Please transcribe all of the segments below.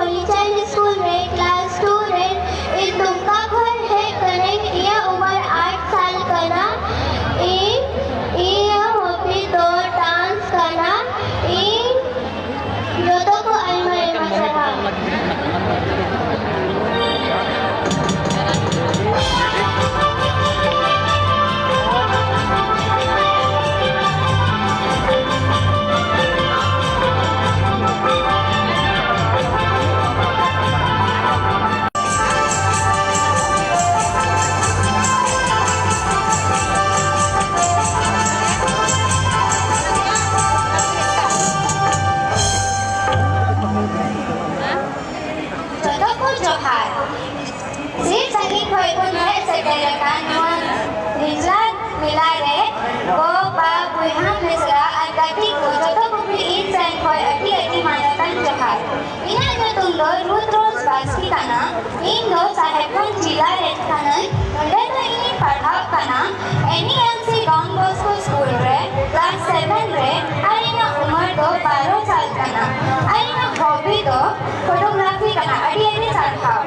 Holi child school में class student in तुमका घर है कनेक्ट ये उम्र 8 साल करना ये होती तो डांस करना ये जो तो को अलमारी मसला Indo Sahebpun Jila Redkhanan Nondeno ini padhao kana NEMC Don Bosco School re class 7 re arina umar do 12 saal kana arina hobby do photography kana adi adi sarthao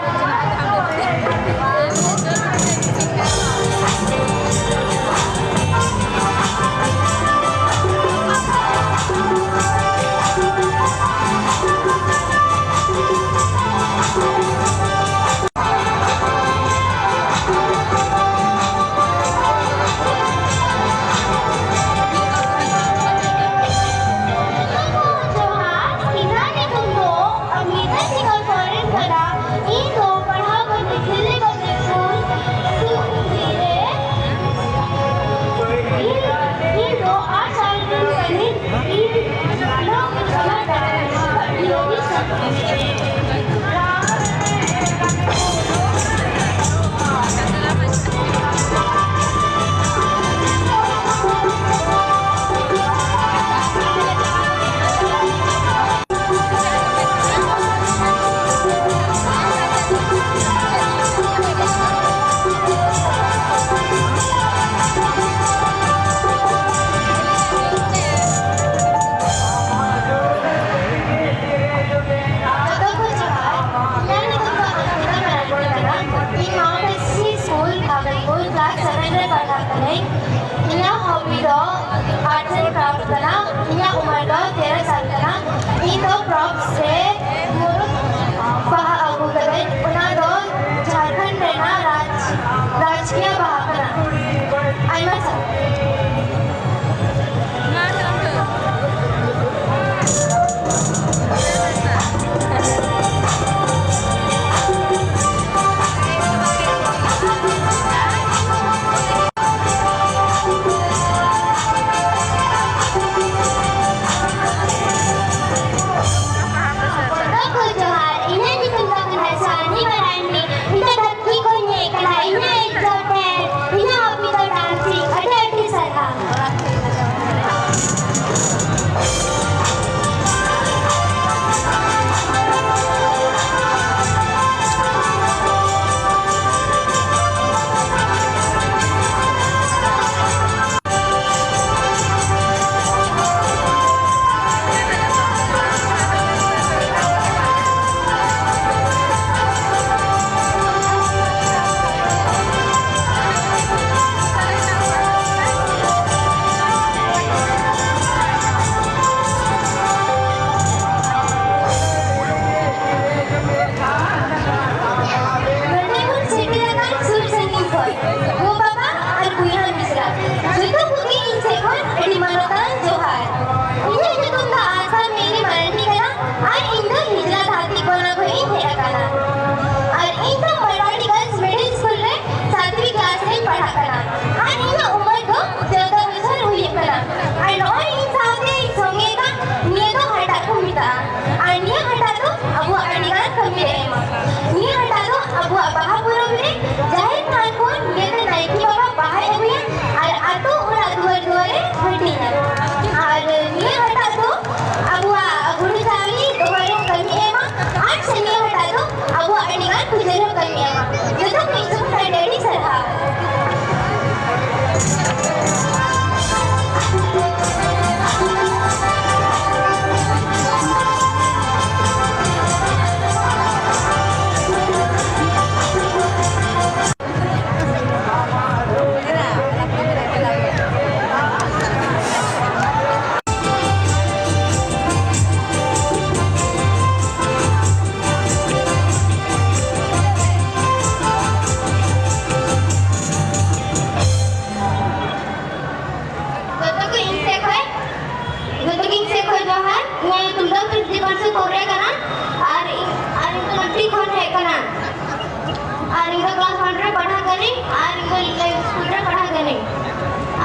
school रे पढ़ा गने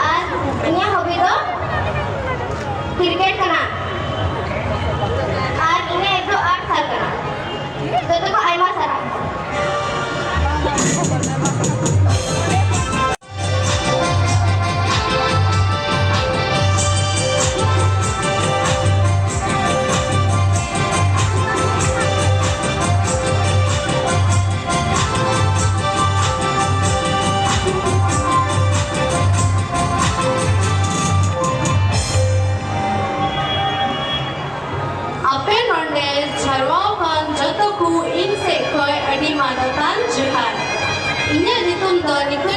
और इन्या हॉबी दो क्रिकेट करना और इन्या एदो art साल करना तो को आयमा सारा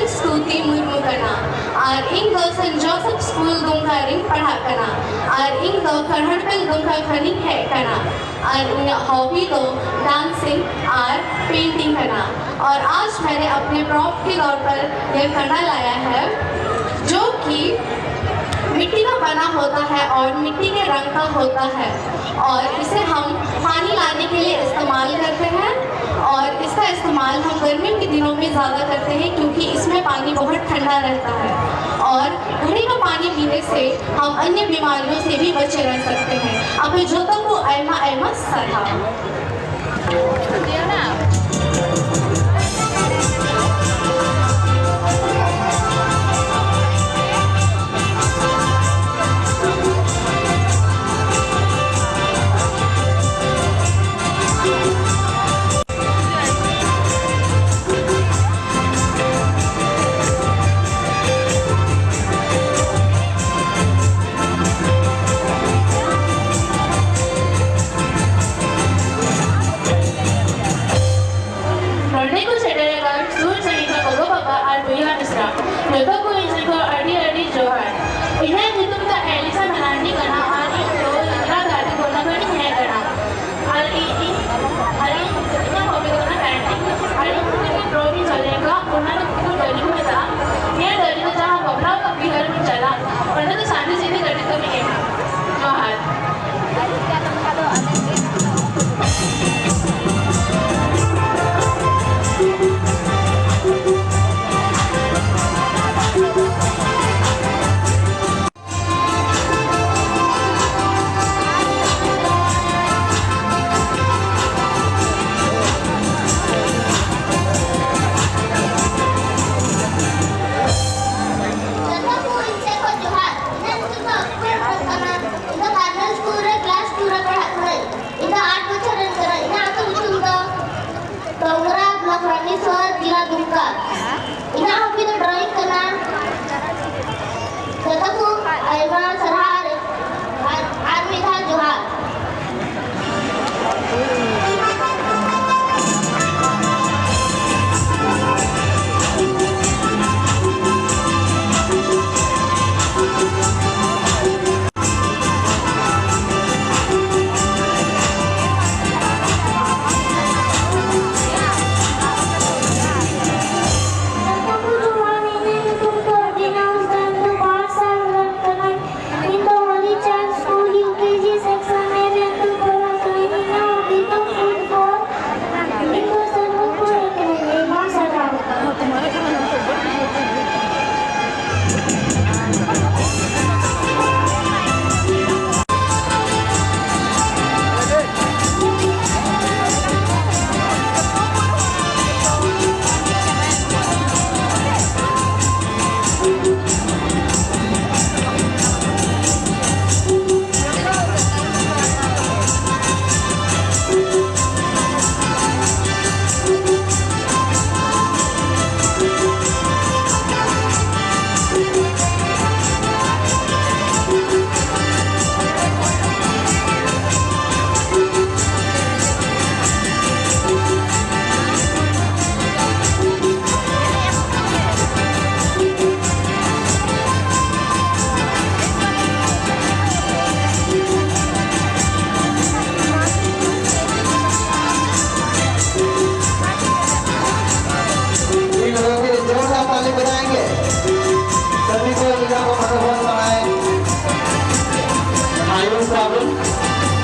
स्तुति मुर्मू करना और इन दो saint Joseph school Dumka ring पढ़ा करना और इन दो खरहड़पेल दुमका खनिक है करना और इन हॉबी दो डांसिंग और पेंटिंग करना। और आज मैंने अपने प्रॉप के तौर पर यह करना लाया है जो कि मिट्टी का बना होता है और मिट्टी के रंग का होता है और इसे हम पानी लाने के लिए इस्तेमाल करते हैं और इसका इस्तेमाल हम गर्मियों के दिनों में ज़्यादा करते हैं क्योंकि इसमें पानी बहुत ठंडा रहता है और घड़े का पानी पीने से हम अन्य बीमारियों से भी बचे रह सकते हैं। अब जो तक वो ऐमा सहा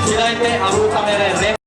Sila ite abu kamera